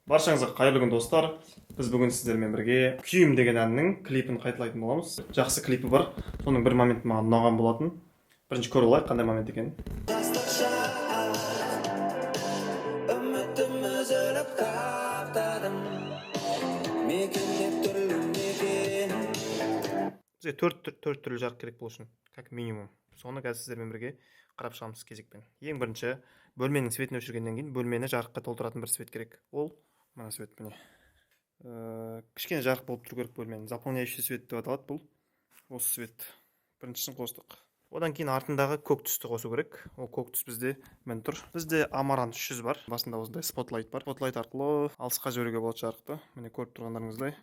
Баршаңызға қайырлы күн достар. Біз бүгін сіздермен бірге Күйім деген әннің клипін қайталайтын боламыз. Жақсы клипі бар. Соның бір момент маған ұнаған болатын. Бірінші көріп алайық қандай момент екенін. Бізге төрт түрлі жарық керек бұл үшін, как минимум. Соны қазір сіздермен бірге қарап шығамыз кезекпен. Ең бірінші, бөлменің светін өшіргеннен кейін бөлмені жарыққа толтыратын бір свет керек. Ол мына свет міне. Кішкене жарық болып тұру керек бөлменің. Заполняющий свет деп аталады бұл. Осы свет. Біріншісін қостық. Одан кейін артындағы көк түсті қосу керек. Ол көк түс бізде мін тұр. Бізде Amaran 300 бар. Басында осындай спотлайт бар. Спотлайт арқылы алысқа жіберуге болады жарықты. Міне көріп тұрғандарыңыздай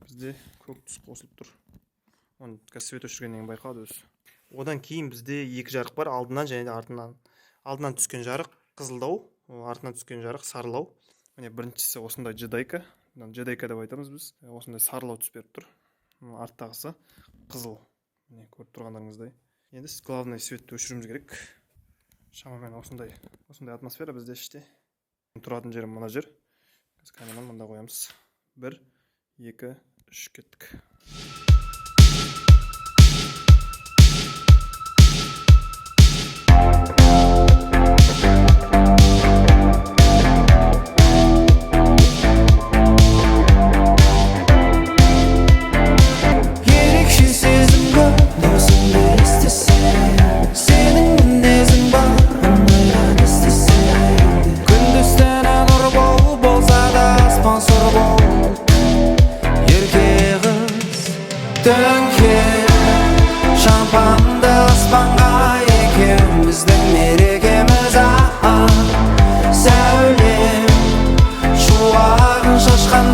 бізде көк түс қосылып тұр. Оны свет өшіргеннен кейін байқалады өзі. Одан кейін бізде екі жарық бар, алдынан және де артынан. Алдынан түскен жарық қызылдау, артынан түскен жарық сарылау. Міне біріншісі осындай джедайка. Джедайка деп айтамыз біз. Осындай сарылау түс беріп тұр. Арттағысы қызыл. Міне көріп тұрғандарыңыздай. Енді главный светті өшіруіміз керек. Шамамен осындай атмосфера бізде іште. Тұратын жерім мына жер. Камераны мында қоямыз. 1, 2, 3 кеттік. Шампанды аспанға екеуміздің мерекеміз сәулем шуағын шашқан